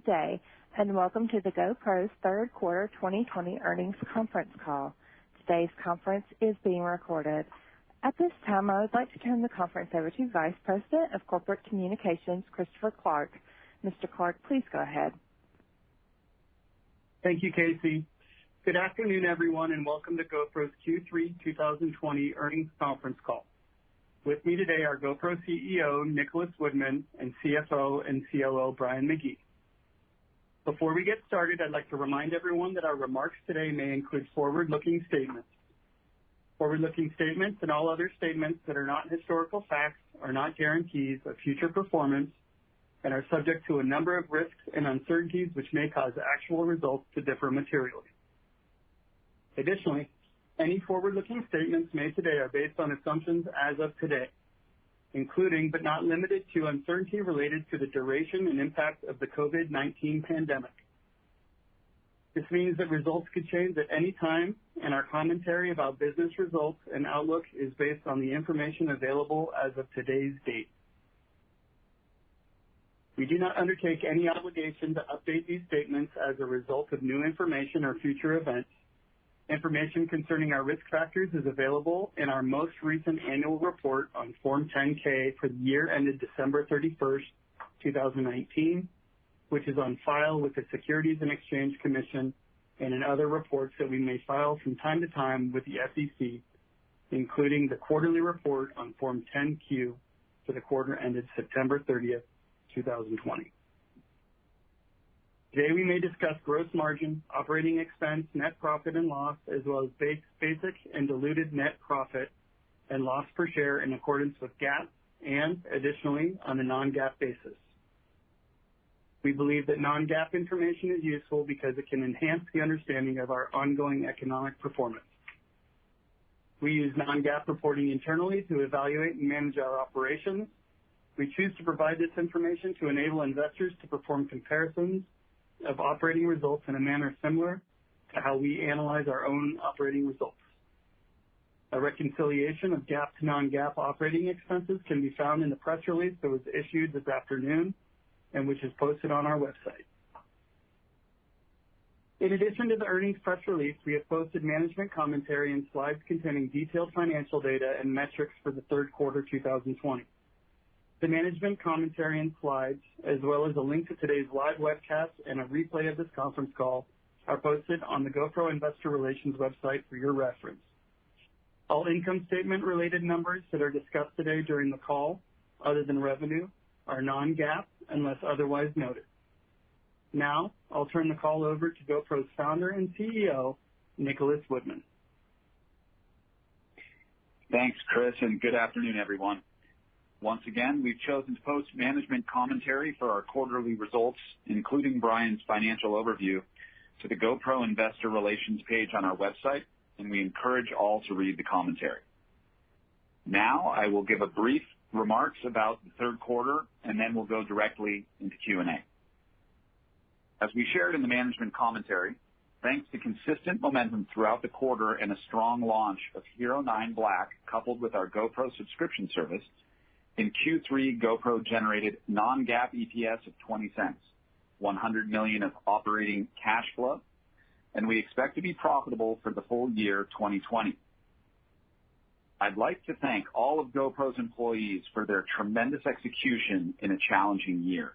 day, and welcome to the GoPro's third quarter 2020 earnings conference call. Today's conference is being recorded. At this time, I would like to turn the conference over to Vice President of Corporate Communications, Christopher Clark. Mr. Clark, please go ahead. Thank you, Casey. Good afternoon, everyone, and welcome to GoPro's Q3 2020 earnings conference call. With me today are GoPro CEO Nicholas Woodman and CFO and COO Brian McGee. Before we get started, I'd like to remind everyone that our remarks today may include forward-looking statements. Forward-looking statements and all other statements that are not historical facts are not guarantees of future performance and are subject to a number of risks and uncertainties which may cause actual results to differ materially. Additionally, any forward-looking statements made today are based on assumptions as of today, including but not limited to uncertainty related to the duration and impact of the COVID-19 pandemic. This means that results could change at any time, and our commentary about business results and outlook is based on the information available as of today's date. We do not undertake any obligation to update these statements as a result of new information or future events. Information concerning our risk factors is available in our most recent annual report on Form 10-K for the year ended December 31st, 2019, which is on file with the Securities and Exchange Commission, and in other reports that we may file from time to time with the SEC, including the quarterly report on Form 10-Q for the quarter ended September 30th, 2020. Today we may discuss gross margin, operating expense, net profit and loss, as well as basic and diluted net profit and loss per share in accordance with GAAP and, additionally, on a non-GAAP basis. We believe that non-GAAP information is useful because it can enhance the understanding of our ongoing economic performance. We use non-GAAP reporting internally to evaluate and manage our operations. We choose to provide this information to enable investors to perform comparisons of operating results in a manner similar to how we analyze our own operating results. A reconciliation of GAAP to non-GAAP operating expenses can be found in the press release that was issued this afternoon and which is posted on our website. In addition to the earnings press release, we have posted management commentary and slides containing detailed financial data and metrics for the third quarter 2020. The management commentary and slides, as well as a link to today's live webcast and a replay of this conference call, are posted on the GoPro Investor Relations website for your reference. All income statement related numbers that are discussed today during the call, other than revenue, are non-GAAP unless otherwise noted. Now, I'll turn the call over to GoPro's founder and CEO, Nicholas Woodman. Thanks, Chris, and good afternoon, everyone. Once again, we've chosen to post management commentary for our quarterly results, including Brian's financial overview, to the GoPro Investor Relations page on our website, and we encourage all to read the commentary. Now, I will give a brief remarks about the third quarter, and then we'll go directly into Q&A. As we shared in the management commentary, thanks to consistent momentum throughout the quarter and a strong launch of Hero 9 Black coupled with our GoPro subscription service, in Q3, GoPro generated non-GAAP EPS of 20 cents, $100 million of operating cash flow, and we expect to be profitable for the full year 2020. I'd like to thank all of GoPro's employees for their tremendous execution in a challenging year.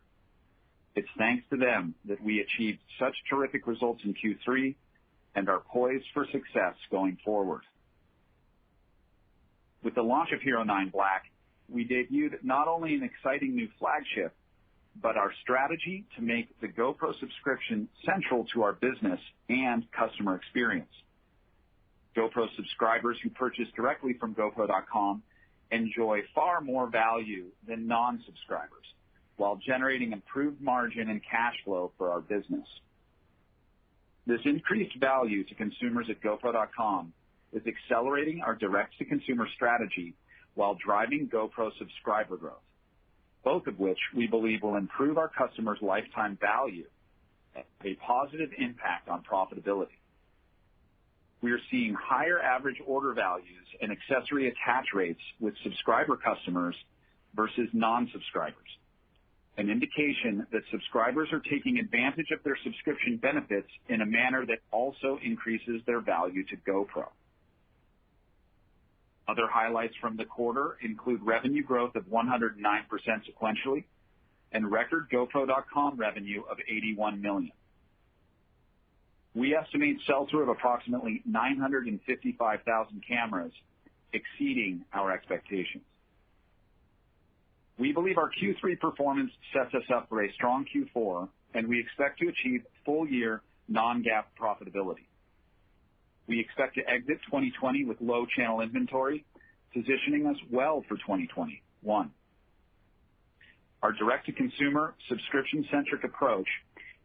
It's thanks to them that we achieved such terrific results in Q3 and are poised for success going forward. With the launch of Hero 9 Black, we debuted not only an exciting new flagship, but our strategy to make the GoPro subscription central to our business and customer experience. GoPro subscribers who purchase directly from GoPro.com enjoy far more value than non-subscribers, while generating improved margin and cash flow for our business. This increased value to consumers at GoPro.com is accelerating our direct-to-consumer strategy while driving GoPro subscriber growth, both of which we believe will improve our customers' lifetime value and have a positive impact on profitability. We are seeing higher average order values and accessory attach rates with subscriber customers versus non-subscribers. an indication that subscribers are taking advantage of their subscription benefits in a manner that also increases their value to GoPro. Other highlights from the quarter include revenue growth of 109% sequentially and record GoPro.com revenue of $81 million. We estimate sell-through of approximately 955,000 cameras, exceeding our expectations. We believe our Q3 performance sets us up for a strong Q4, and we expect to achieve full-year non-GAAP profitability. We expect to exit 2020 with low channel inventory, positioning us well for 2021. Our direct-to-consumer, subscription-centric approach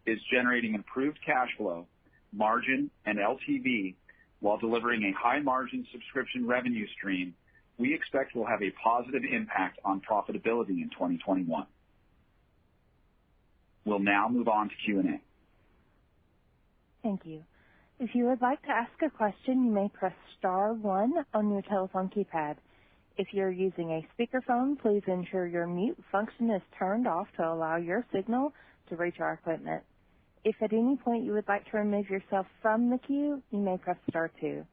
is generating improved cash flow, margin, and LTV while delivering a high-margin subscription revenue stream we expect will have a positive impact on profitability in 2021. We'll now move on to Q&A. Thank you. If you would like to ask a question, you may press star 1 on your telephone keypad. If you're using a speakerphone, please ensure your mute function is turned off to allow your signal to reach our equipment. If at any point you would like to remove yourself from the queue, you may press star 2.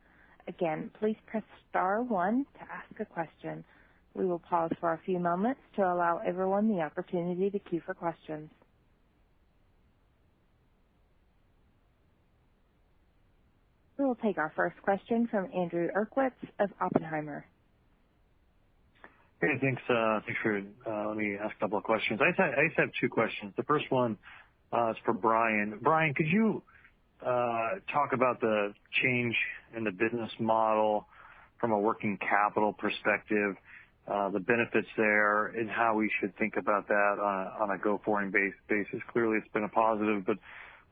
Again, please press star 1 to ask a question. We will pause for a few moments to allow everyone the opportunity to queue for questions. We will take our first question from Andrew Urquhart of Oppenheimer. Hey, thanks for let me ask a couple of questions. I just have 2 questions. The first one is for Brian. Brian, could you talk about the change in the business model from a working capital perspective, the benefits there, and how we should think about that on a go-forward basis? Clearly, it's been a positive, but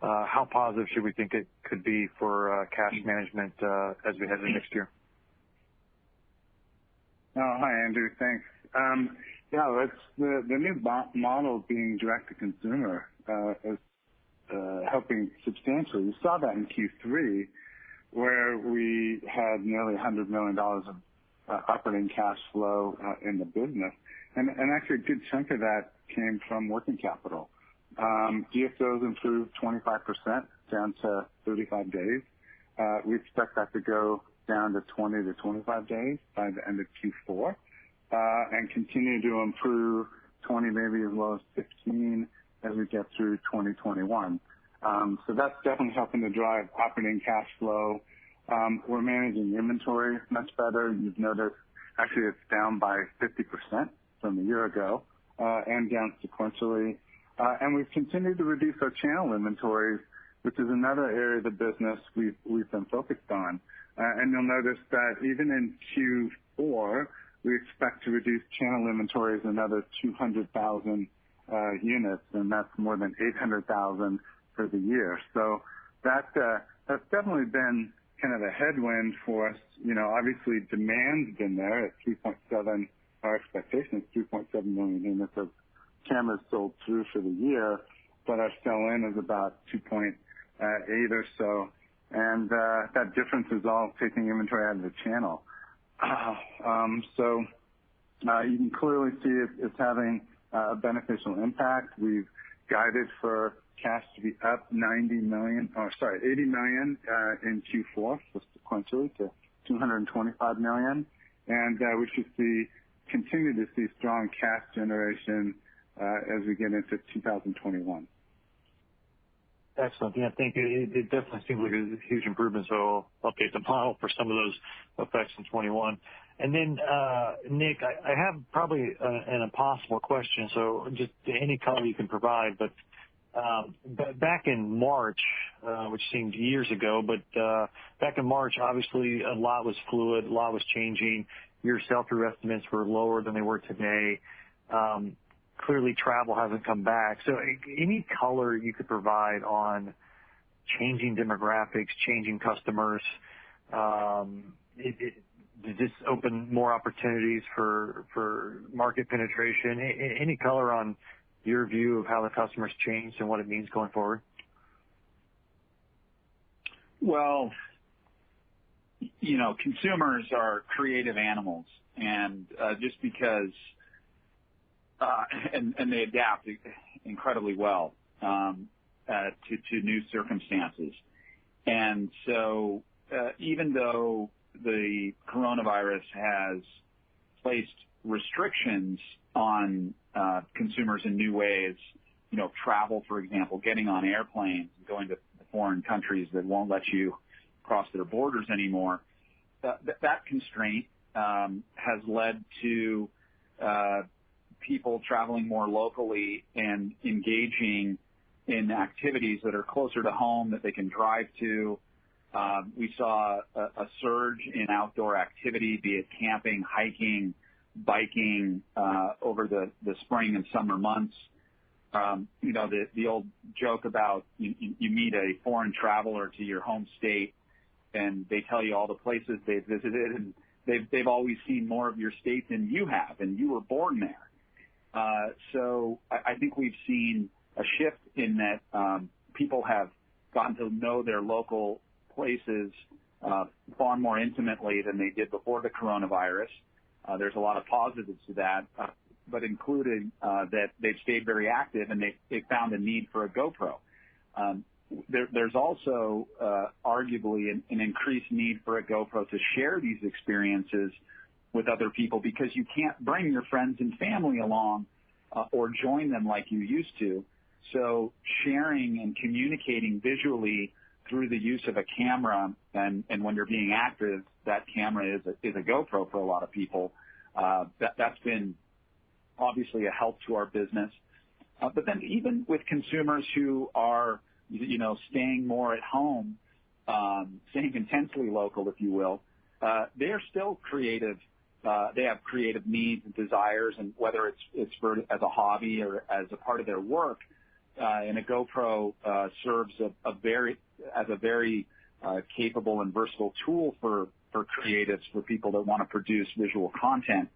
how positive should we think it could be for cash management as we head into next year? Oh, hi, Andrew. Thanks. Yeah, it's the new model being direct to consumer is helping substantially. We saw that in Q3, where we had nearly $100 million of operating cash flow in the business, and actually a good chunk of that came from working capital. DSOs improved 25% down to 35 days. We expect that to go down to 20 to 25 days by the end of Q4, and continue to improve 20, maybe as low as 15 as we get through 2021. So that's definitely helping to drive operating cash flow. We're managing inventory much better. You've noticed actually it's down by 50% from a year ago, and down sequentially. And we've continued to reduce our channel inventories, which is another area of the business we've been focused on. And you'll notice that even in Q4, we expect to reduce channel inventories another 200,000 units, and that's more than 800,000 for the year. So that's definitely been kind of a headwind for us. You know, obviously demand's been there at 3.7. Our expectation is 3.7 million units of cameras sold through for the year, but our sell-in is about 2.8 or so, and that difference is all taking inventory out of the channel. So you can clearly see it's having a beneficial impact. We've guided for cash to be up 80 million in Q4, so sequentially to 225 million, and we should continue to see strong cash generation as we get into 2021. Excellent. Yeah, thank you. It definitely seems like a huge improvement, so I'll update the model for some of those effects in 21. And then, Nick, I have probably an impossible question, so just any color you can provide, but back in March, which seemed years ago, but back in March, obviously a lot was fluid, a lot was changing. Your sell-through estimates were lower than they were today. Clearly, travel hasn't come back. So any color you could provide on changing demographics, changing customers, does this open more opportunities for market penetration? Any color on your view of how the customer's changed and what it means going forward? Well, you know, consumers are creative animals, and just because and they adapt incredibly well to new circumstances. And so even though the coronavirus has placed restrictions on consumers in new ways, travel, for example, getting on airplanes, going to foreign countries that won't let you cross their borders anymore, that constraint has led to people traveling more locally and engaging in activities that are closer to home that they can drive to. We saw a surge in outdoor activity, be it camping, hiking, biking, over the spring and summer months. The old joke about you meet a foreign traveler to your home state and they tell you all the places they've visited, and they've always seen more of your state than you have, and you were born there. So I think we've seen a shift in that people have gotten to know their local places far more intimately than they did before the coronavirus. There's a lot of positives to that, but including that they've stayed very active and they've found a need for a GoPro. There's also arguably an increased need for a GoPro to share these experiences with other people, because you can't bring your friends and family along or join them like you used to. So sharing and communicating visually through the use of a camera, and when you're being active, that camera is a GoPro for a lot of people. That's been obviously a help to our business. But then even with consumers who are, staying more at home, staying intensely local, if you will, they are still creative. They have creative needs and desires, and whether it's for as a hobby or as a part of their work, and a GoPro serves as a very capable and versatile tool for creatives, for people that want to produce visual content.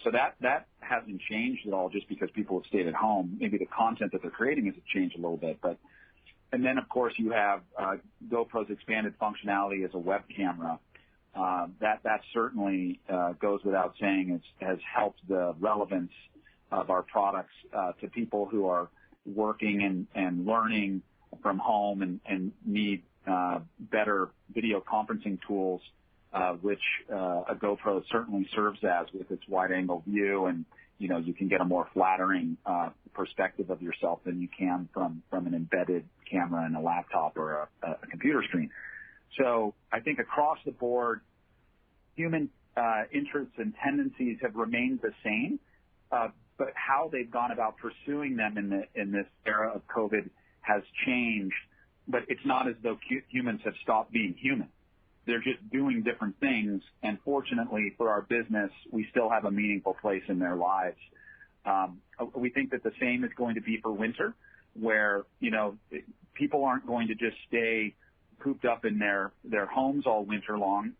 So that hasn't changed at all just because people have stayed at home. Maybe the content that they're creating has changed a little bit, and then of course you have GoPro's expanded functionality as a web camera. That certainly goes without saying has helped the relevance of our products to people who are working and learning from home and need better video conferencing tools, which a GoPro certainly serves as, with its wide-angle view, and you can get a more flattering perspective of yourself than you can from an embedded camera in a laptop or a computer screen. So I think across the board, human interests and tendencies have remained the same, but how they've gone about pursuing them in this era of COVID has changed. But it's not as though humans have stopped being human. They're just doing different things, and fortunately for our business, we still have a meaningful place in their lives. We think that the same is going to be for winter, where people aren't going to just stay cooped up in their homes all winter long.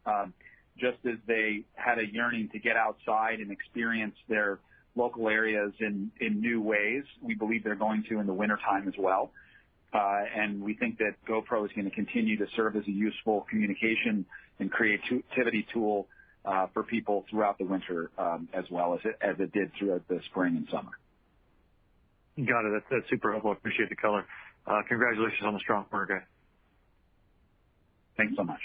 Just as they had a yearning to get outside and experience their local areas in new ways, we believe they're going to in the wintertime as well. And we think that GoPro is going to continue to serve as a useful communication and creativity tool for people throughout the winter, as well as it did throughout the spring and summer. Got it. That's super helpful. I appreciate the color. Congratulations on the strong quarter, guys. Thanks so much.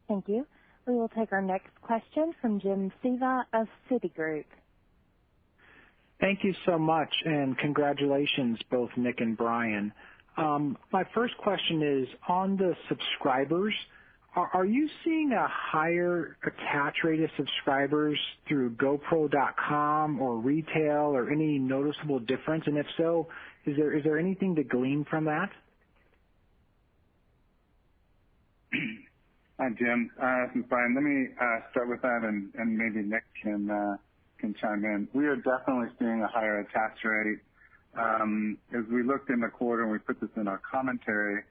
Thank you. We will take our next question from Jim Suva of Citigroup. Thank you so much, and congratulations, both Nick and Brian. My first question is on the subscribers. Are you seeing a higher attach rate of subscribers through GoPro.com or retail, or any noticeable difference? And if so, is there anything to glean from that? Hi, Jim. This is Brian. Let me start with that, and maybe Nick can chime in. We are definitely seeing a higher attach rate. As we looked in the quarter, and we put this in our commentary,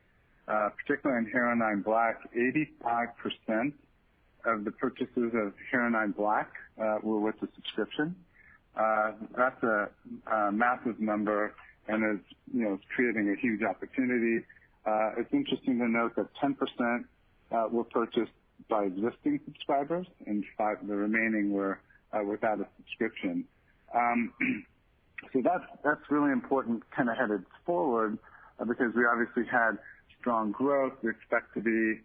particularly in Hero 9 Black, 85% of the purchases of Hero 9 Black were with the subscription. That's a massive number, and it's creating a huge opportunity. It's interesting to note that 10% were purchased by existing subscribers, and the remaining were without a subscription. So that's really important kind of headed forward because we obviously had strong growth. We expect to be,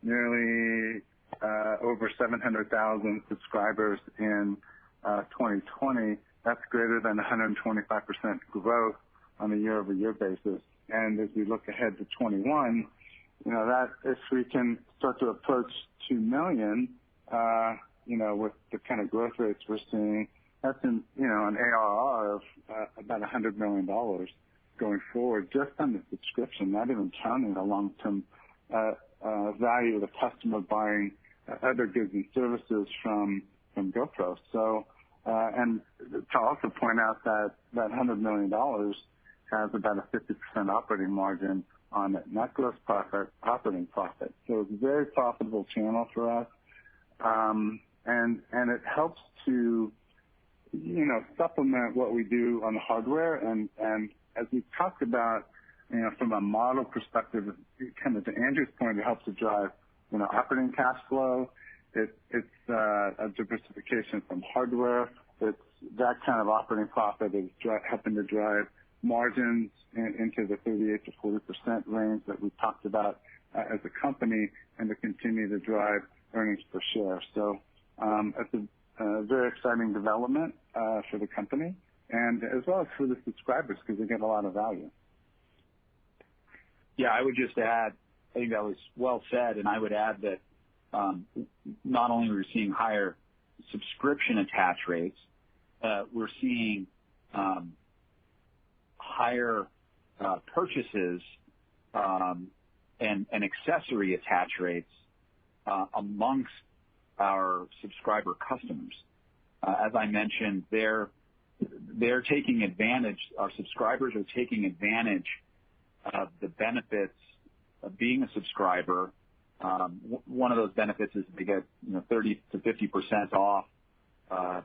nearly over 700,000 subscribers in 2020. That's greater than 125% growth on a year-over-year basis. And as we look ahead to 21, that if we can start to approach 2 million, with the kind of growth rates we're seeing, that's an ARR of about $100 million going forward just on the subscription, not even counting the long-term value of the customer buying other goods and services from GoPro. So, and to also point out that $100 million has about a 50% operating margin on it, not gross profit, operating profit. So it's a very profitable channel for us. And it helps to, supplement what we do on the hardware. And as we talked about, from a model perspective, kind of to Andrew's point, it helps to drive, operating cash flow. It's a diversification from hardware. It's that kind of operating profit is helping to drive margins into the 38 to 40% range that we talked about as a company, and to continue to drive earnings per share. So it's a very exciting development for the company, and as well as for the subscribers because they get a lot of value. Yeah, I would just add, I think that was well said, and I would add that not only are we seeing higher subscription attach rates, we're seeing higher purchases and accessory attach rates amongst our subscriber customers. As I mentioned, they're taking advantage. Our subscribers are taking advantage of the benefits of being a subscriber. One of those benefits is they get 30 to 50% off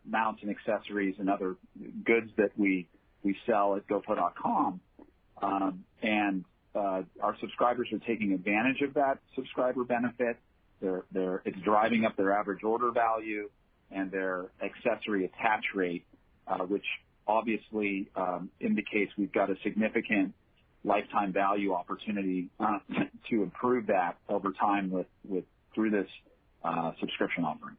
mounts and accessories and other goods that we sell at GoPro.com, and our subscribers are taking advantage of that subscriber benefit. It's driving up their average order value and their accessory attach rate, which obviously indicates we've got a significant lifetime value opportunity to improve that over time through this subscription offering.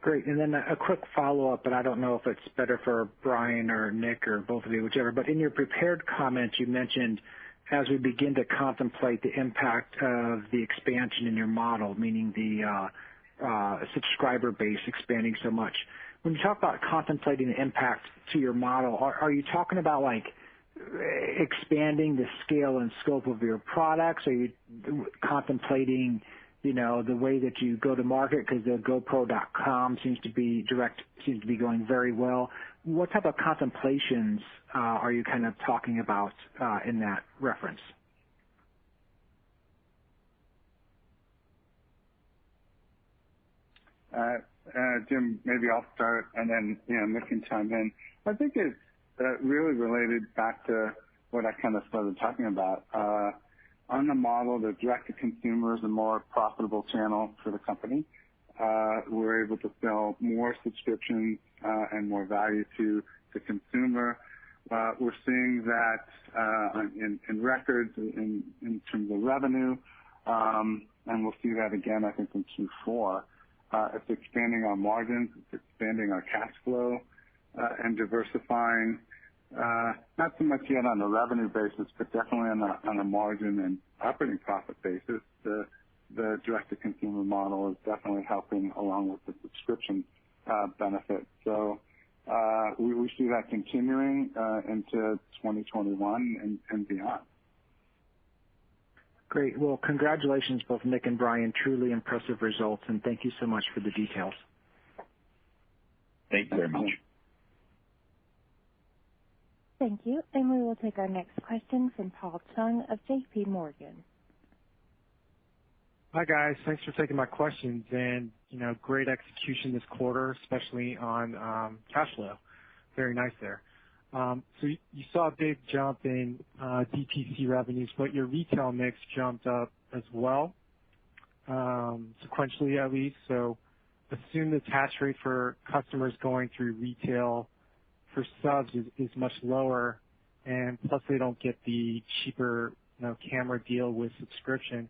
Great. And then a quick follow-up, but I don't know if it's better for Brian or Nick or both of you, whichever. But in your prepared comments, you mentioned as we begin to contemplate the impact of the expansion in your model, meaning the subscriber base expanding so much. When you talk about contemplating the impact to your model, are you talking about like expanding the scale and scope of your products? Are you contemplating the way that you go to market, because the GoPro.com seems to be going very well. What type of contemplations are you kind of talking about in that reference? Jim, maybe I'll start, and then Nick can chime in. I think it's really related back to what I kind of started talking about. On the model, the direct-to-consumer is a more profitable channel for the company. We're able to sell more subscriptions and more value to the consumer. We're seeing that in records in terms of revenue, and we'll see that again, I think, in Q4. It's expanding our margins, it's expanding our cash flow, and diversifying. Not so much yet on a revenue basis, but definitely on a margin and operating profit basis. The direct-to-consumer model is definitely helping along with the subscription benefit. So we see that continuing into 2021 and beyond. Great. Well, congratulations, both Nick and Brian. Truly impressive results, and thank you so much for the details. Thank you very much. Thank you. And we will take our next question from Paul Chung of JP Morgan. Hi, guys. Thanks for taking my questions. And, great execution this quarter, especially on cash flow. Very nice there. So you saw a big jump in DTC revenues, but your retail mix jumped up as well, sequentially at least. So assume the attach rate for customers going through retail for subs is much lower, and plus they don't get the cheaper camera deal with subscription.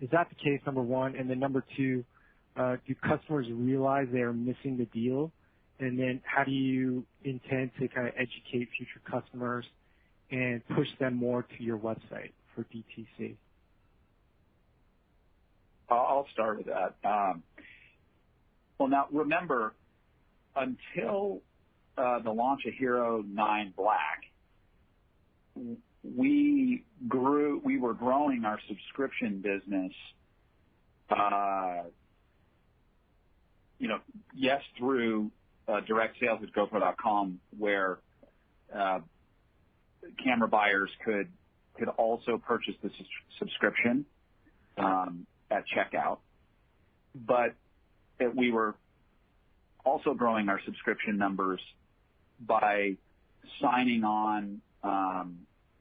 Is that the case, number one? And then number two, do customers realize they are missing the deal? And then how do you intend to kind of educate future customers and push them more to your website for DTC? I'll start with that. Well, now remember, until the launch of Hero 9 Black, we were growing our subscription business, yes, through direct sales at GoPro.com, where camera buyers could also purchase the subscription at checkout. But we were also growing our subscription numbers by signing on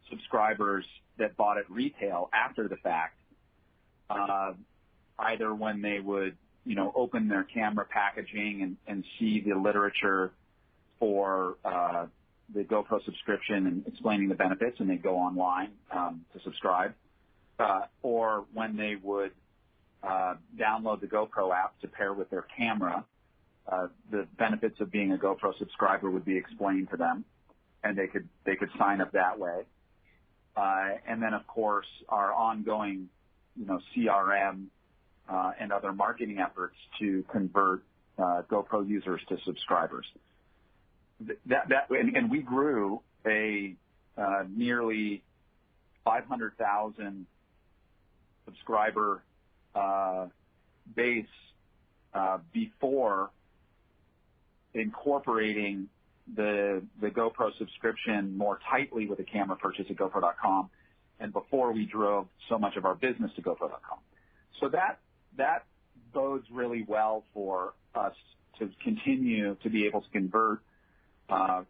subscribers that bought at retail after the fact, either when they would open their camera packaging and see the literature for the GoPro subscription and explaining the benefits, and they go online to subscribe, or when they would download the GoPro app to pair with their camera, the benefits of being a GoPro subscriber would be explained to them, and they could sign up that way. And then, of course, our ongoing, CRM and other marketing efforts to convert GoPro users to subscribers. And we grew a nearly 500,000 subscriber base before incorporating the GoPro subscription more tightly with a camera purchase at GoPro.com, and before we drove so much of our business to GoPro.com. So that bodes really well for us to continue to be able to convert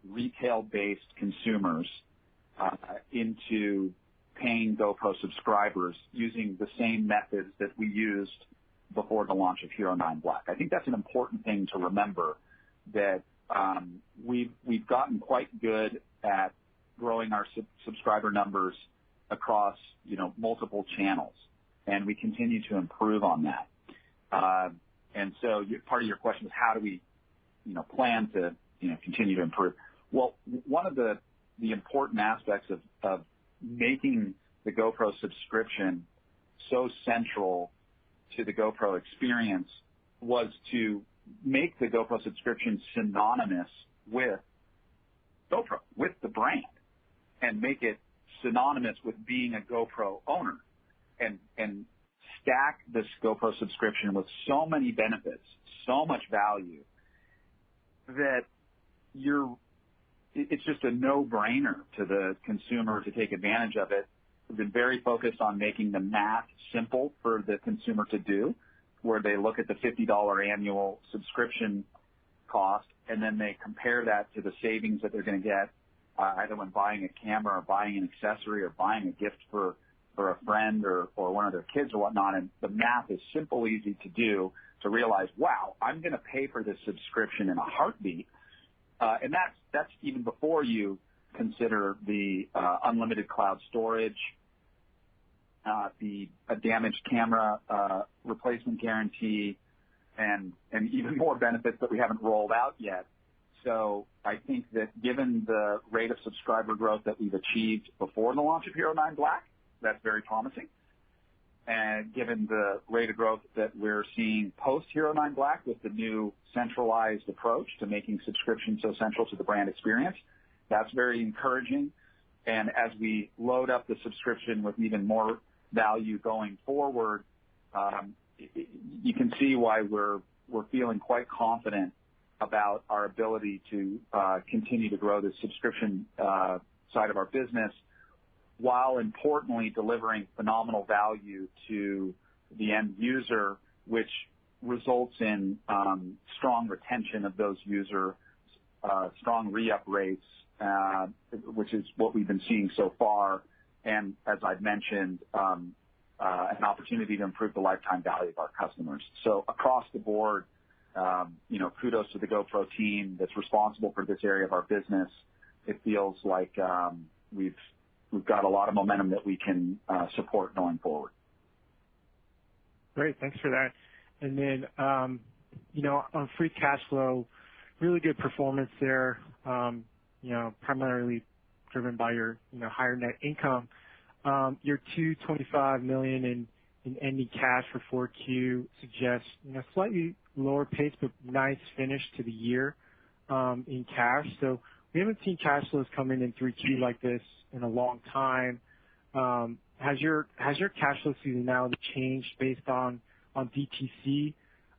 retail-based consumers into paying GoPro subscribers using the same methods that we used before the launch of Hero 9 Black. I think that's an important thing to remember, that we've gotten quite good at growing our subscriber numbers across multiple channels, and we continue to improve on that. And so part of your question is, how do we plan to continue to improve? Well, one of the important aspects of making the GoPro subscription so central to the GoPro experience was to make the GoPro subscription synonymous with GoPro, with the brand, and make it synonymous with being a GoPro owner, and stack this GoPro subscription with so many benefits, so much value, that it's just a no-brainer to the consumer to take advantage of it. We've been very focused on making the math simple for the consumer to do, where they look at the $50 annual subscription cost, and then they compare that to the savings that they're going to get either when buying a camera or buying an accessory or buying a gift for a friend or one of their kids or whatnot. And the math is simple, easy to do, to realize, wow, I'm going to pay for this subscription in a heartbeat. And that's even before you consider the unlimited cloud storage, the damaged camera replacement guarantee, and even more benefits that we haven't rolled out yet. So I think that given the rate of subscriber growth that we've achieved before the launch of Hero 9 Black, that's very promising. And given the rate of growth that we're seeing post Hero 9 Black with the new centralized approach to making subscription so central to the brand experience, that's very encouraging. And as we load up the subscription with even more value going forward, you can see why we're feeling quite confident about our ability to continue to grow the subscription side of our business, while importantly delivering phenomenal value to the end user, which results in strong retention of those users, strong re-up rates, which is what we've been seeing so far, and as I've mentioned, an opportunity to improve the lifetime value of our customers. So across the board, kudos to the GoPro team that's responsible for this area of our business. It feels like we've got a lot of momentum that we can support going forward. Great. Thanks for that. And then, on free cash flow, really good performance there, primarily driven by your, higher net income. Your $225 million in ending cash for 4Q suggests, slightly lower pace, but nice finish to the year in cash. So we haven't seen cash flows come in 3Q like this in a long time. Has your cash flow seasonality changed based on DTC?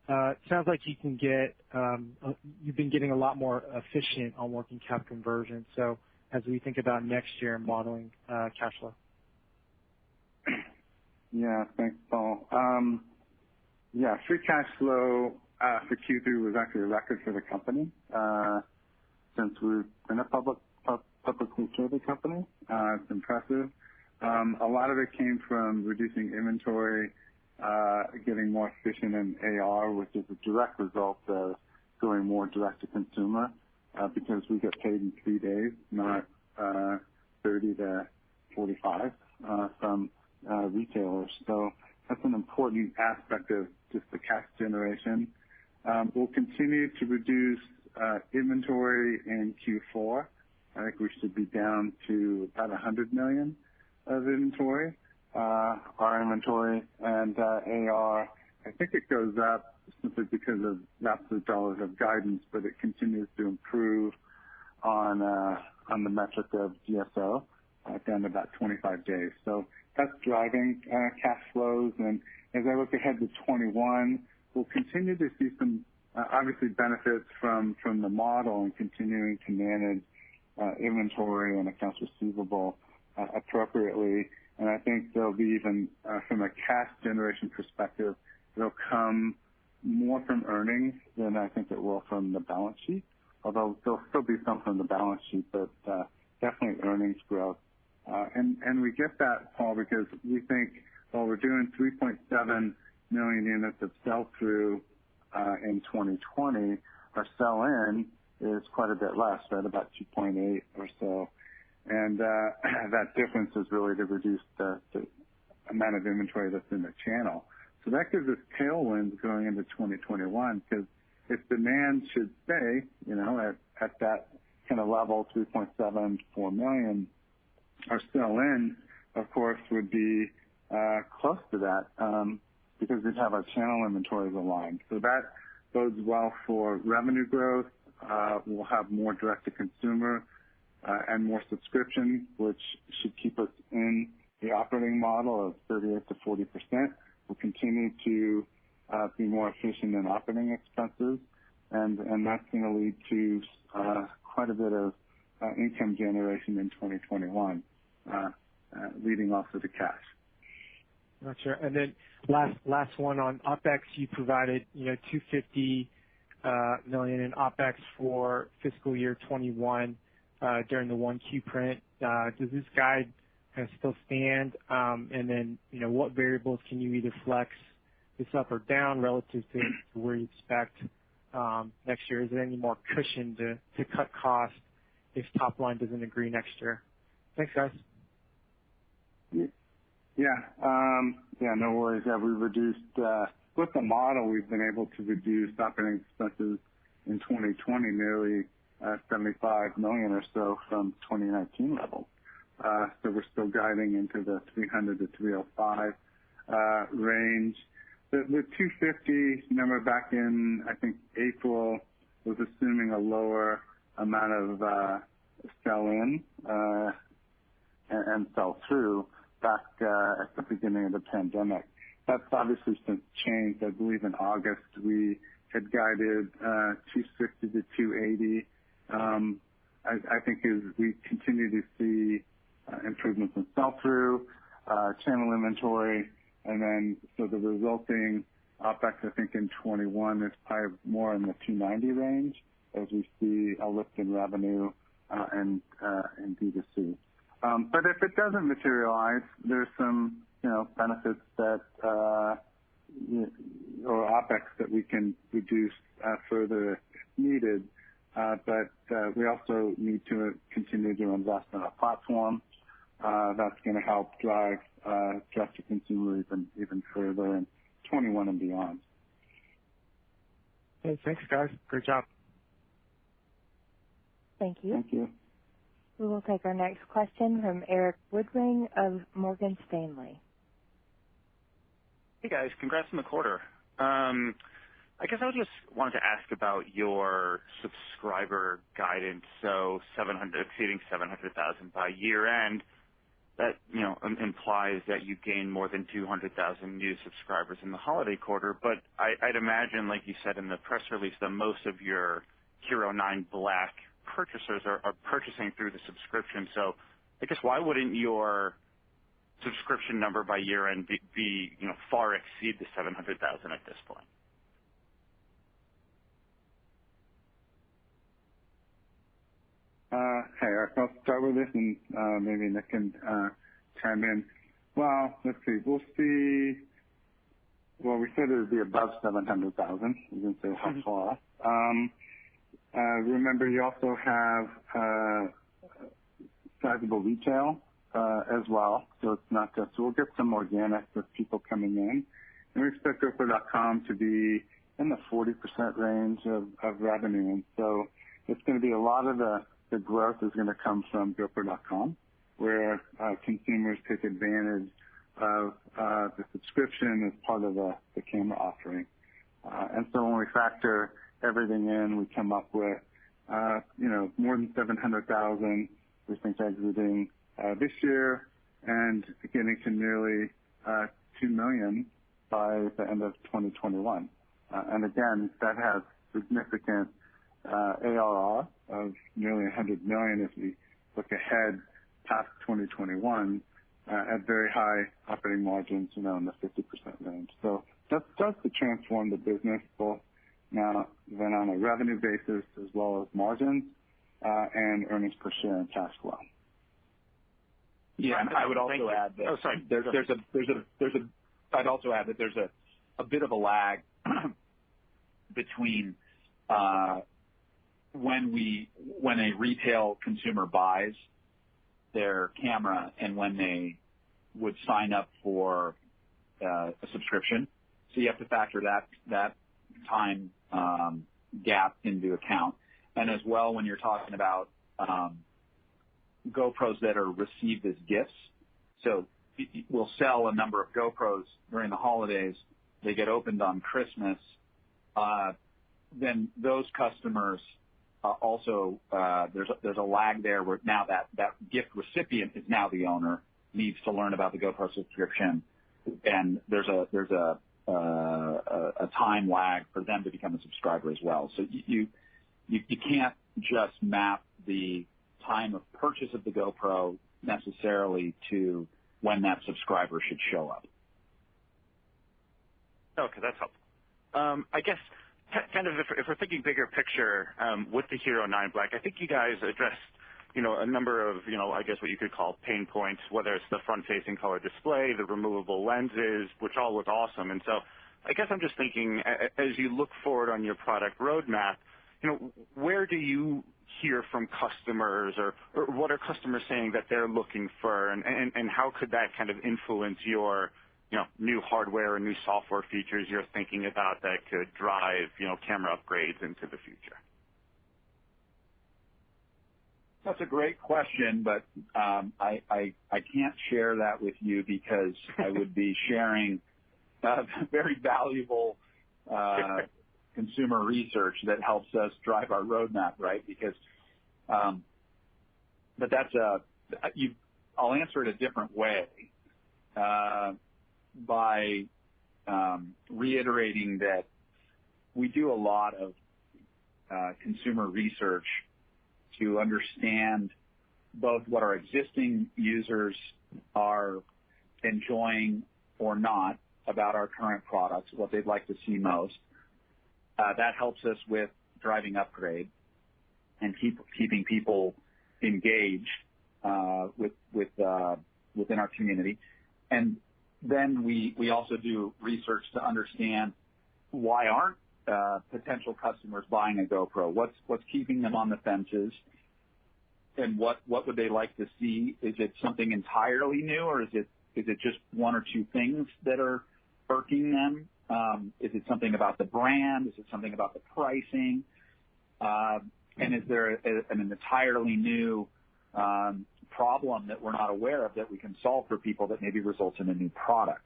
It sounds like you've been getting a lot more efficient on working cap conversion. So as we think about next year and modeling cash flow. Yeah, thanks, Paul. Free cash flow for Q3 was actually a record for the company since we've been a publicly traded company. It's impressive. A lot of it came from reducing inventory, getting more efficient in AR, which is a direct result of going more direct to consumer because we get paid in 3 days, not 30 to 45 from retailers. So that's an important aspect of just the cash generation. We'll continue to reduce inventory in Q4. I think we should be down to about $100 million of inventory, our inventory, and AR. I think it goes up simply because of absolute dollars of guidance, but it continues to improve on the metric of DSO down to about 25 days. So that's driving cash flows. And as I look ahead to 21, we'll continue to see some obviously benefits from the model and continuing to manage inventory and accounts receivable appropriately. And I think there'll be even from a cash generation perspective, it'll come more from earnings than I think it will from the balance sheet. Although there'll still be some from the balance sheet, but definitely earnings growth. And we get that, Paul, because we think while we're doing 3.7 million units of sell-through in 2020, our sell-in is quite a bit less, right, about 2.8 or so. And that difference is really to reduce the amount of inventory that's in the channel. So that gives us tailwinds going into 2021 because if demand should stay, at that kind of level, 3.7, 4 million, our sell-in, of course, would be close to that because we'd have our channel inventories aligned. So that bodes well for revenue growth. We'll have more direct-to-consumer and more subscription, which should keep us in the operating model of 38 to 40%. We'll continue to be more efficient in operating expenses, and that's going to lead to quite a bit of income generation in 2021, leading also to cash. Gotcha. And then last one on OpEx, you provided $250 million in OpEx for fiscal year 21 during the 1Q print. Does this guide kind of still stand? And then what variables can you either flex this up or down relative to where you expect next year? Is there any more cushion to cut costs if top line doesn't agree next year? Thanks, guys. No worries. Yeah, we reduced with the model. We've been able to reduce operating expenses in 2020 nearly $75 million or so from 2019 levels. So we're still guiding into the 300 to 305 range. The 250 number back in I think April was assuming a lower amount of sell-in and sell-through back at the beginning of the pandemic. That's obviously since changed. I believe in August we had guided 260 to 280. I think as we continue to see improvements in sell-through, channel inventory, and then so the resulting OpEx I think in 21 is probably more in the 290 range as we see a lift in revenue and D2C. But if it doesn't materialize, there's some benefits that or OpEx that we can reduce further if needed. But we also need to continue to invest in our platform. That's going to help drive direct-to-consumer even further in 21 and beyond. Hey, thanks, guys. Great job. Thank you. Thank you. We will take our next question from Eric Woodring of Morgan Stanley. Hey, guys. Congrats on the quarter. I guess I just wanted to ask about your subscriber guidance. So exceeding 700,000 by year end. That implies that you gain more than 200,000 new subscribers in the holiday quarter. But I'd imagine, like you said in the press release, that most of your Hero 9 Black purchasers are purchasing through the subscription. So I guess why wouldn't your subscription number by year end be far exceed the 700,000 at this point? Hey, Eric, I'll start with this and maybe Nick can chime in. Well, let's see. We'll see. Well, we said it would be above 700,000. We didn't say how far. Remember, you also have sizable retail as well. So it's not just, so we'll get some organic with people coming in. And we expect GoPro.com to be in the 40% range of revenue. And so it's going to be a lot of the growth is going to come from GoPro.com, where consumers take advantage of the subscription as part of the camera offering. And so when we factor everything in, we come up with, more than 700,000, we think exiting this year and getting to nearly 2 million by the end of 2021. And again, that has significant ARR of nearly 100 million if we look ahead past 2021 at very high operating margins, in the 50% range. So that starts to transform the business both now then on a revenue basis as well as margins and earnings per share and cash flow. Yeah, and I would also add that I'd also add that there's a bit of a lag between when a retail consumer buys their camera and when they would sign up for a subscription. So you have to factor that time gap into account. And as well, when you're talking about GoPros that are received as gifts. So we'll sell a number of GoPros during the holidays. They get opened on Christmas. Then those customers also, there's a lag there where now that gift recipient is now the owner, needs to learn about the GoPro subscription, and there's a time lag for them to become a subscriber as well. So you can't just map the time of purchase of the GoPro necessarily to when that subscriber should show up. Okay, that's helpful. I guess kind of if we're thinking bigger picture with the Hero 9 Black, I think you guys addressed a number of I guess what you could call pain points, whether it's the front-facing color display, the removable lenses, which all look awesome. And so I guess I'm just thinking, as you look forward on your product roadmap, where do you hear from customers, or what are customers saying that they're looking for, and how could that kind of influence your new hardware and new software features you're thinking about that could drive camera upgrades into the future? That's a great question, but I can't share that with you because I would be sharing very valuable consumer research that helps us drive our roadmap, right? Because, but I'll answer it a different way by reiterating that we do a lot of consumer research to understand both what our existing users are enjoying or not about our current products, what they'd like to see most. That helps us with driving upgrade and keeping people engaged within our community. And then we also do research to understand why aren't potential customers buying a GoPro? What's keeping them on the fences? And what would they like to see? Is it something entirely new, or is it just one or two things that are irking them? Is it something about the brand? Is it something about the pricing? And is there an entirely new problem that we're not aware of that we can solve for people that maybe results in a new product?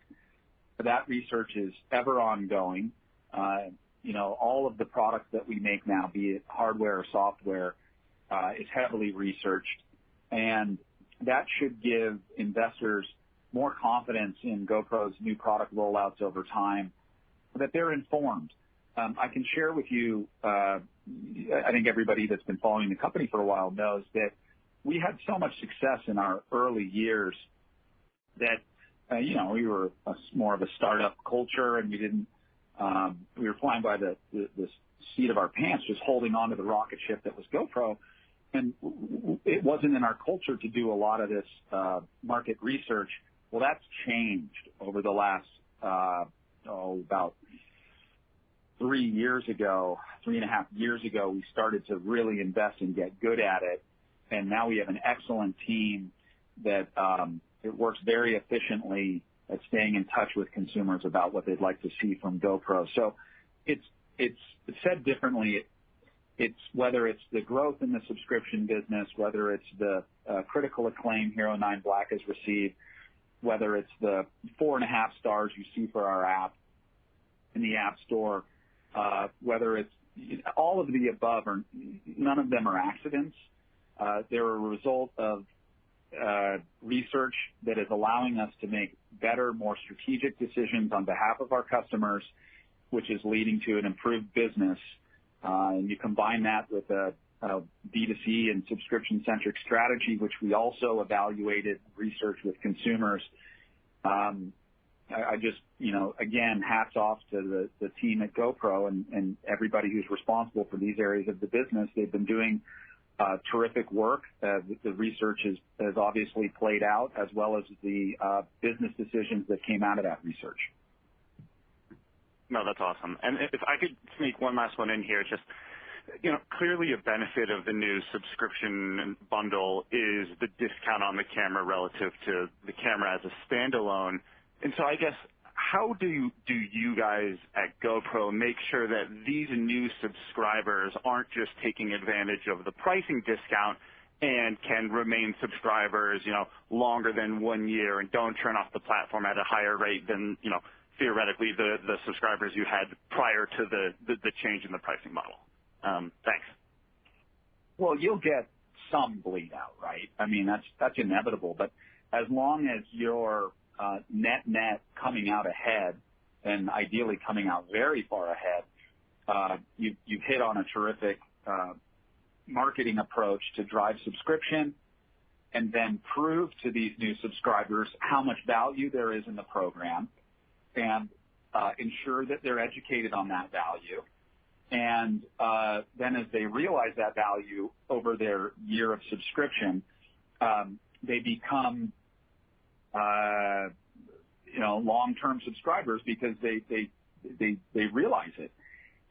That research is ever ongoing. All of the products that we make now, be it hardware or software, is heavily researched, and that should give investors more confidence in GoPro's new product rollouts over time, that they're informed. I can share with you, I think everybody that's been following the company for a while knows that we had so much success in our early years that, we were more of a startup culture, and we were flying by the seat of our pants, just holding on to the rocket ship that was GoPro. And it wasn't in our culture to do a lot of this market research. Well, that's changed over the last, about 3 years ago, 3.5 years ago, we started to really invest and get good at it. And now we have an excellent team that it works very efficiently at staying in touch with consumers about what they'd like to see from GoPro. So it's said differently. It's whether it's the growth in the subscription business, whether it's the critical acclaim Hero 9 Black has received, whether it's the 4.5 stars you see for our app in the App Store, whether it's all of the above, none of them are accidents. They're a result of research that is allowing us to make better, more strategic decisions on behalf of our customers, which is leading to an improved business. And you combine that with a B2C and subscription-centric strategy, which we also evaluated research with consumers. I just, again, hats off to the team at GoPro and everybody who's responsible for these areas of the business. They've been doing terrific work. The research has obviously played out, as well as the business decisions that came out of that research. No, that's awesome. And if I could sneak one last one in here, just, clearly a benefit of the new subscription bundle is the discount on the camera relative to the camera as a standalone. And so I guess, how do you guys at GoPro make sure that these new subscribers aren't just taking advantage of the pricing discount and can remain subscribers, longer than 1 year and don't turn off the platform at a higher rate than, theoretically the subscribers you had prior to the change in the pricing model? Thanks. Well, you'll get some bleed out, right? I mean, that's inevitable. But as long as you're net coming out ahead, and ideally coming out very far ahead, you've hit on a terrific marketing approach to drive subscription, and then prove to these new subscribers how much value there is in the program, and ensure that they're educated on that value. And then as they realize that value over their year of subscription, they become long-term subscribers because they realize it.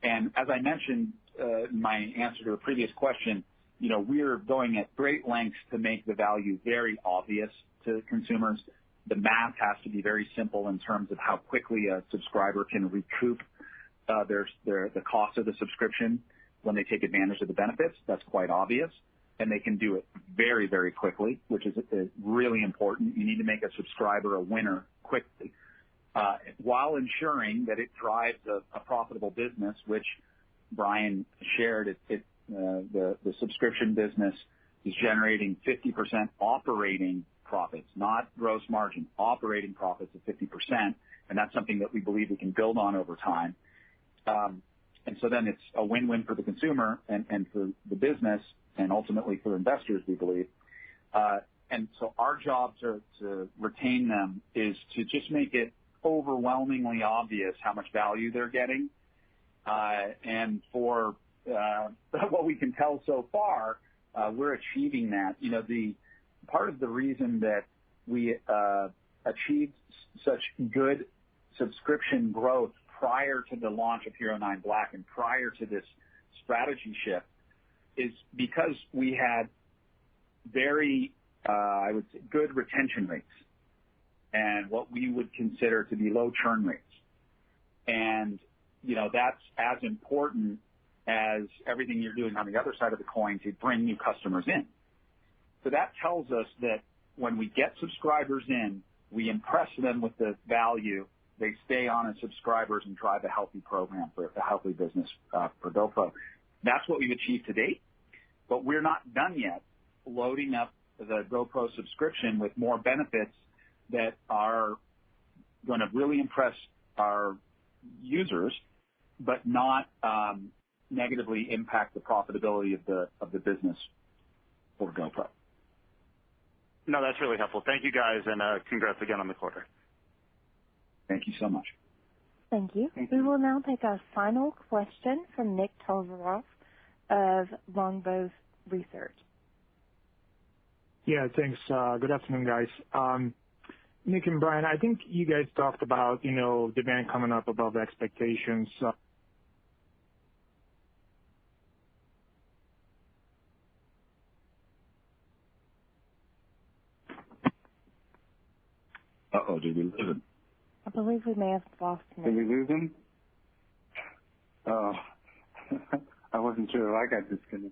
And as I mentioned in my answer to a previous question, we're going at great lengths to make the value very obvious to consumers. The math has to be very simple in terms of how quickly a subscriber can recoup the cost of the subscription when they take advantage of the benefits. That's quite obvious. And they can do it very, very quickly, which is really important. You need to make a subscriber a winner quickly, while ensuring that it drives a profitable business, which Brian shared. The subscription business is generating 50% operating profits, not gross margin, operating profits of 50%. And that's something that we believe we can build on over time. And so then it's a win-win for the consumer and for the business, and ultimately for investors, we believe. And so our job to retain them is to just make it overwhelmingly obvious how much value they're getting. And for what we can tell so far, we're achieving that. The part of the reason that we achieved such good subscription growth prior to the launch of Hero 9 Black and prior to this strategy shift is because we had very, I would say, good retention rates and what we would consider to be low churn rates. And, that's as important as everything you're doing on the other side of the coin to bring new customers in. So that tells us that when we get subscribers in, we impress them with the value, they stay on as subscribers and drive a healthy program for a healthy business for GoPro. That's what we've achieved to date, but we're not done yet loading up the GoPro subscription with more benefits that are going to really impress our users, but not negatively impact the profitability of the business for GoPro. No, that's really helpful. Thank you, guys, and congrats again on the quarter. Thank you so much. Thank you. We will now take our final question from Nick Tolvaroff of Longbow Research. Yeah, thanks. Good afternoon, guys. Nick and Brian, I think you guys talked about, demand coming up above expectations. Uh-oh, did we lose him? I believe we may have lost Nick. Did we lose him? Oh, I wasn't sure. I got disconnected.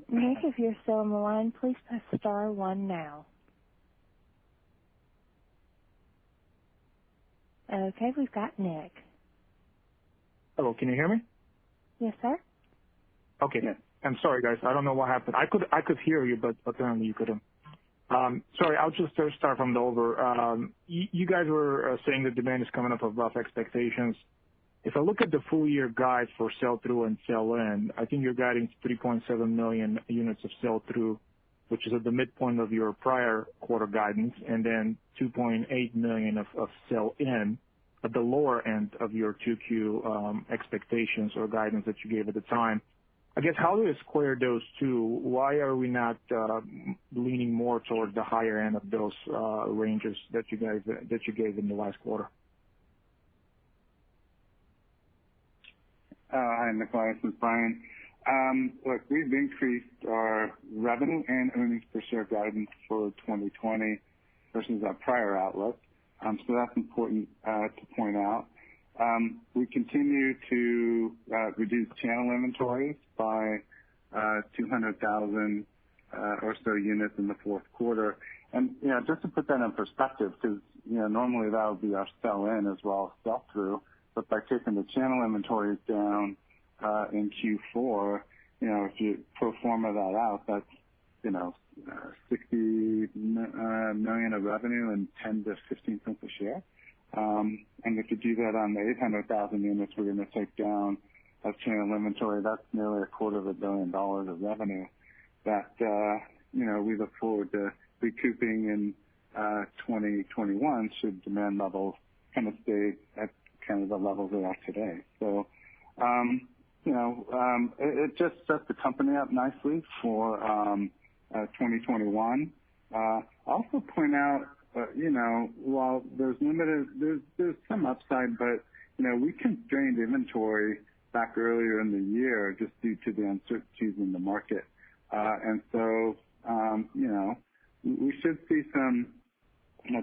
Nick, if you're still on the line, please press star 1 now. Okay, we've got Nick. Hello, can you hear me? Yes, sir. Okay. Yeah. I'm sorry, guys. I don't know what happened. I could hear you, but apparently you couldn't. Sorry, I'll just start from the over. You guys were saying that demand is coming up above expectations. If I look at the full year guide for sell-through and sell-in, I think you're guiding 3.7 million units of sell-through, which is at the midpoint of your prior quarter guidance, and then 2.8 million of sell-in at the lower end of your 2Q expectations or guidance that you gave at the time. I guess, how do you square those two? Why are we not leaning more towards the higher end of those ranges that you gave in the last quarter? Hi, Nicholas. This is Brian. Look, we've increased our revenue and earnings per share guidance for 2020 versus our prior outlook. So that's important to point out. We continue to reduce channel inventories by 200,000 or so units in the fourth quarter. And, just to put that in perspective, because, normally that would be our sell-in as well as sell-through. But by taking the channel inventories down in Q4, if you pro forma that out, that's, 60 million of revenue and 10 to 15 cents a share. And if you do that on the 800,000 units we're going to take down of channel inventory, that's nearly $250 million of revenue that, we look forward to recouping in 2021 should demand levels kind of stay at kind of the levels they are today. So, it just sets the company up nicely for 2021. I'll also point out, while there's some upside, but, we constrained inventory back earlier in the year just due to the uncertainties in the market. And so, we should see some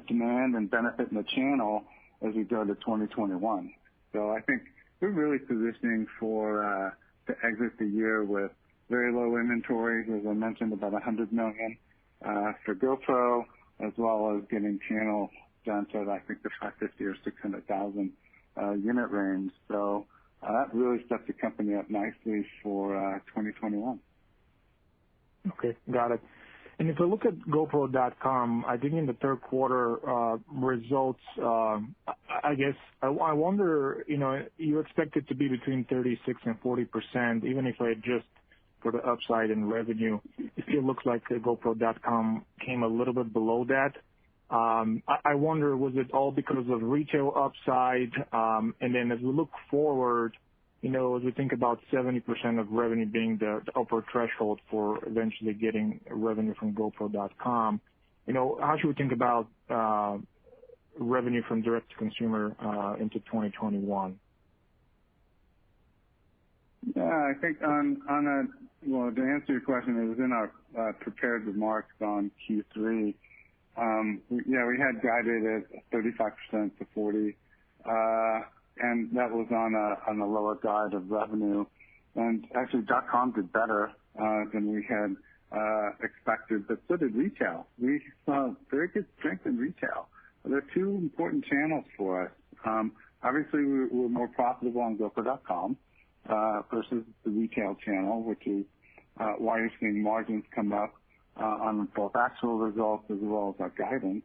demand and benefit in the channel as we go to 2021. So I think we're really positioning to exit the year with very low inventory, as I mentioned, about 100 million for GoPro, as well as getting channel down to, I think, the 550 or 600,000 unit range. So that really sets the company up nicely for 2021. Okay, got it. And if we look at GoPro.com, I think in the third quarter results, I guess I wonder, you expect it to be between 36 and 40%, even if I adjust for the upside in revenue. It still looks like GoPro.com came a little bit below that. I wonder, was it all because of retail upside? And then as we look forward, as we think about 70% of revenue being the upper threshold for eventually getting revenue from GoPro.com, how should we think about revenue from direct to consumer into 2021? Yeah, I think well, to answer your question, it was in our prepared remarks on Q3. We had guided at 35% to 40%, and that was on a lower guide of revenue. And actually, .com did better than we had expected, but so did retail. We saw very good strength in retail. They're two important channels for us. Obviously, we're more profitable on GoPro.com versus the retail channel, which is why you're seeing margins come up on both actual results as well as our guidance.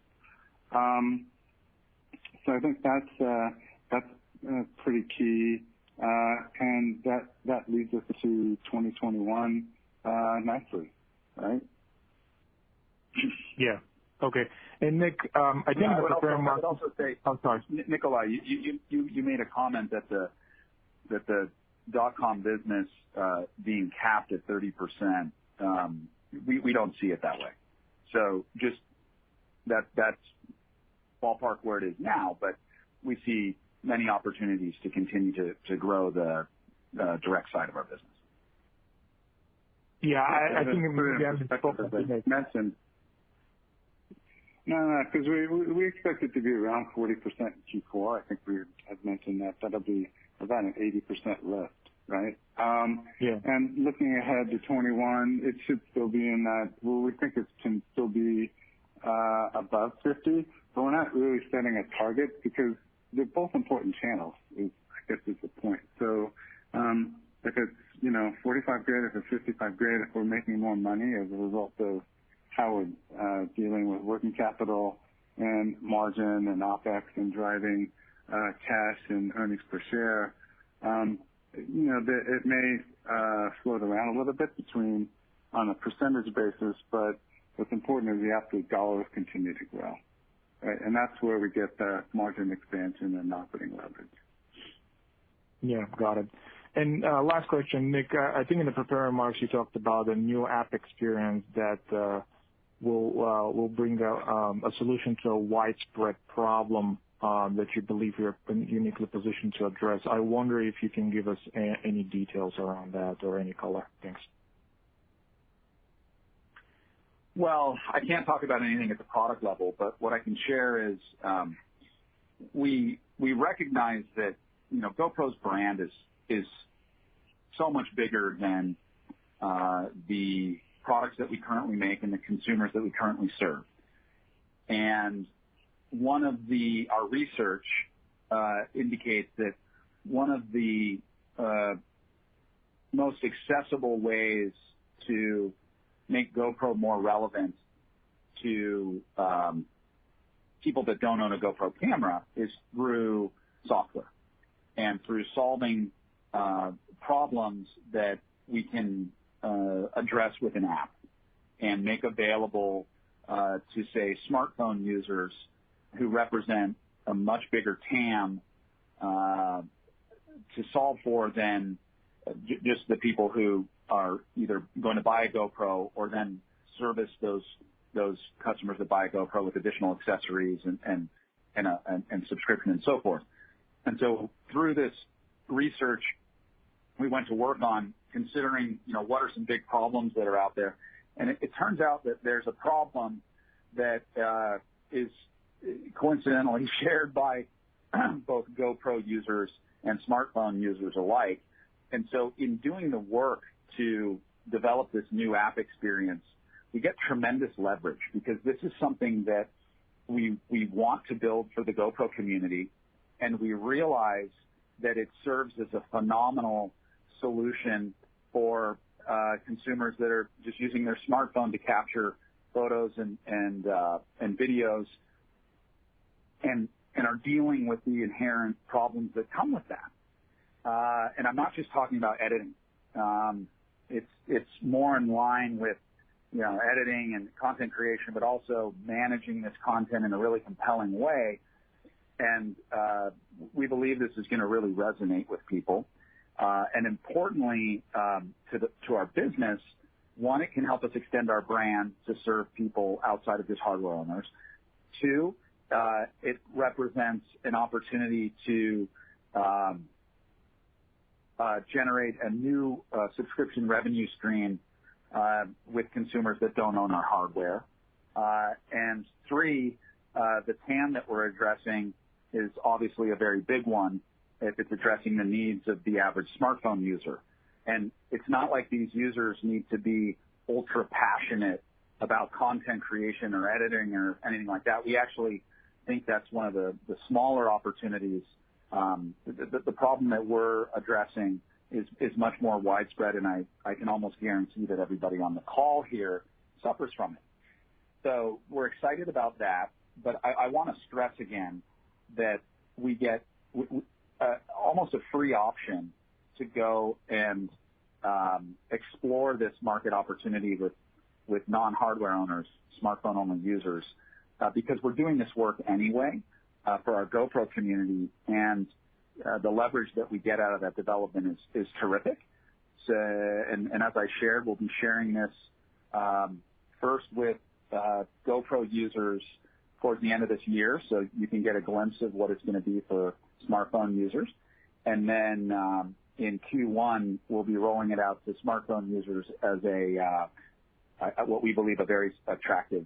So I think that's pretty key, and that leads us to 2021 nicely, right? Yeah. Okay. And Nick, I think I would also say, I'm sorry, Nikolai, you made a comment that the .com business being capped at 30%. We don't see it that way. So just that's ballpark where it is now, but we see many opportunities to continue to grow the direct side of our business. Yeah, I think it mentioned. No, because we expect it to be around 40% in Q4. I think we had mentioned that'll be about an 80% lift, right? Yeah. And looking ahead to 21, it should still be in that. Well, we think it can still be above 50, but we're not really setting a target because they're both important channels. I guess is the point. So if it's 45 great, if it's 55 great, if we're making more money as a result of how we're dealing with working capital and margin and OPEX and driving cash and earnings per share, it may float around a little bit on a percentage basis, but what's important is the absolute dollars continue to grow, right? And that's where we get the margin expansion and operating leverage. Yeah, got it. And last question, Nick, I think in the prepared remarks you talked about a new app experience that will bring a solution to a widespread problem that you believe you're uniquely positioned to address. I wonder if you can give us any details around that or any color. Thanks. Well, I can't talk about anything at the product level, but what I can share is we recognize that GoPro's brand is so much bigger than the products that we currently make and the consumers that we currently serve. And our research indicates that one of the most accessible ways to make GoPro more relevant to people that don't own a GoPro camera is through software and through solving problems that we can address with an app and make available to, say, smartphone users who represent a much bigger TAM to solve for than just the people who are either going to buy a GoPro or then service those customers that buy a GoPro with additional accessories and subscription and so forth. And so through this research, we went to work on considering, what are some big problems that are out there. And it turns out that there's a problem that is coincidentally shared by both GoPro users and smartphone users alike. And so in doing the work to develop this new app experience, we get tremendous leverage because this is something that we want to build for the GoPro community, and we realize that it serves as a phenomenal solution for consumers that are just using their smartphone to capture photos and videos and are dealing with the inherent problems that come with that. And I'm not just talking about editing. It's more in line with editing and content creation, but also managing this content in a really compelling way. And we believe this is going to really resonate with people. And importantly, to our business, one, it can help us extend our brand to serve people outside of just hardware owners. Two, it represents an opportunity to generate a new subscription revenue stream with consumers that don't own our hardware. And 3, the TAM that we're addressing is obviously a very big one if it's addressing the needs of the average smartphone user. And it's not like these users need to be ultra passionate about content creation or editing or anything like that. We actually think that's one of the smaller opportunities. The problem that we're addressing is much more widespread, and I can almost guarantee that everybody on the call here suffers from it. So we're excited about that, but I want to stress again that we get almost a free option to go and explore this market opportunity with non-hardware owners, smartphone-only users, because we're doing this work anyway for our GoPro community, and the leverage that we get out of that development is terrific. So, and as I shared, we'll be sharing this first with GoPro users towards the end of this year, so you can get a glimpse of what it's going to be for smartphone users. And then in Q1, we'll be rolling it out to smartphone users as what we believe a very attractive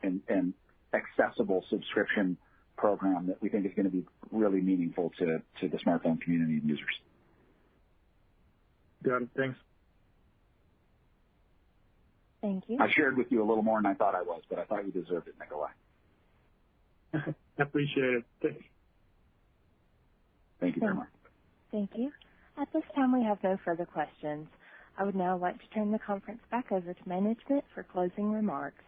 and accessible subscription program that we think is going to be really meaningful to the smartphone community and users. Got it. Thanks. Thank you. I shared with you a little more than I thought I was, but I thought you deserved it, Nikolai. I appreciate it. Thanks. Thank you very much. Thank you. At this time, we have no further questions. I would now like to turn the conference back over to management for closing remarks.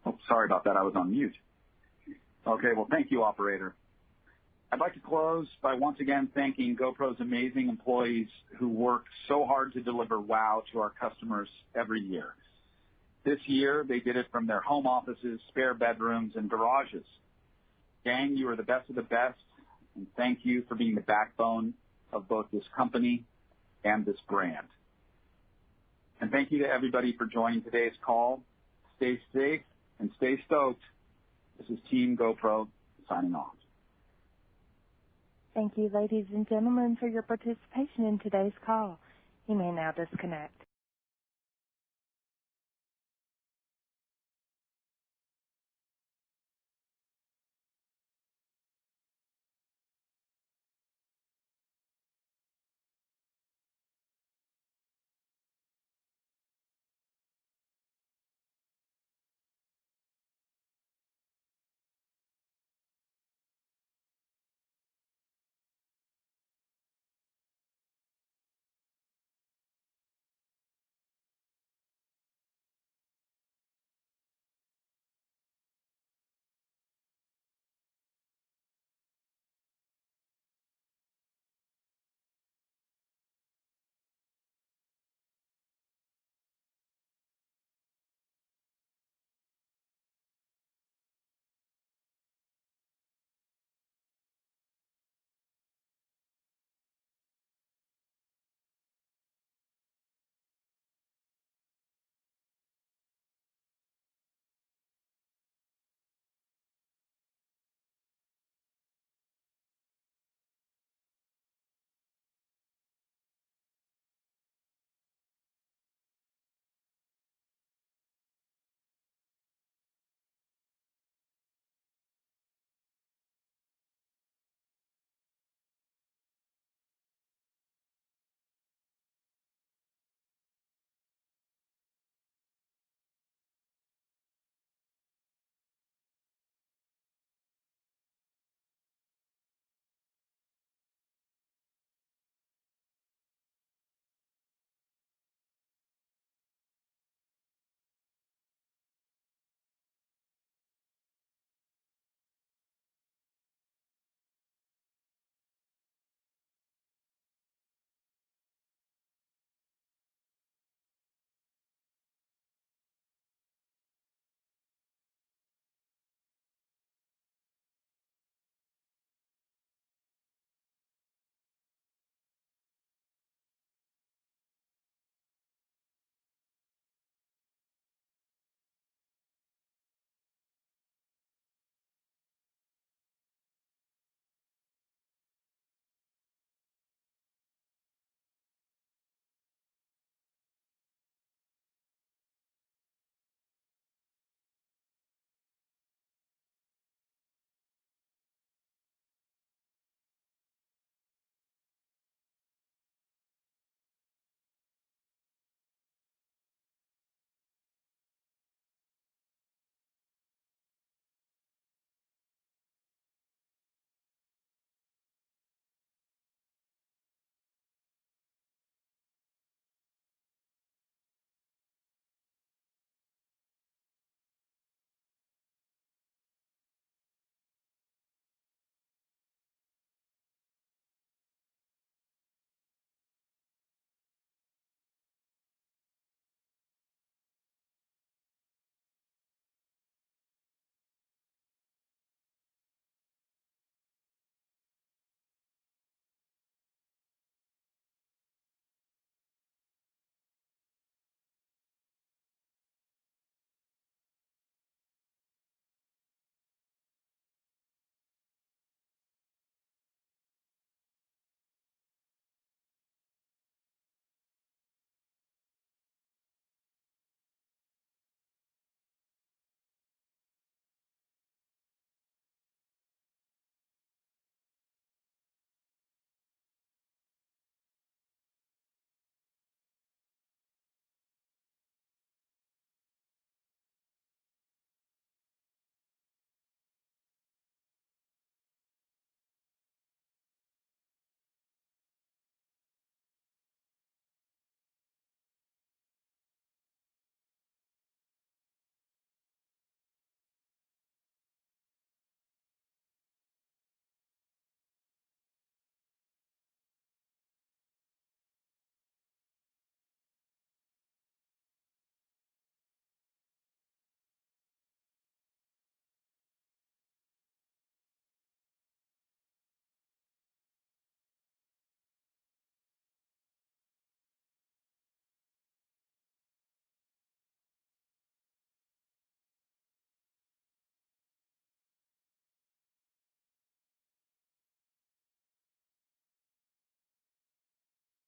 Oh, sorry about that. I was on mute. Okay, well, thank you, operator. I'd like to close by once again thanking GoPro's amazing employees who work so hard to deliver wow to our customers every year. This year, they did it from their home offices, spare bedrooms, and garages. Gang, you are the best of the best, and thank you for being the backbone of both this company and this brand. And thank you to everybody for joining today's call. Stay safe and stay stoked. This is Team GoPro signing off. Thank you, ladies and gentlemen, for your participation in today's call. You may now disconnect.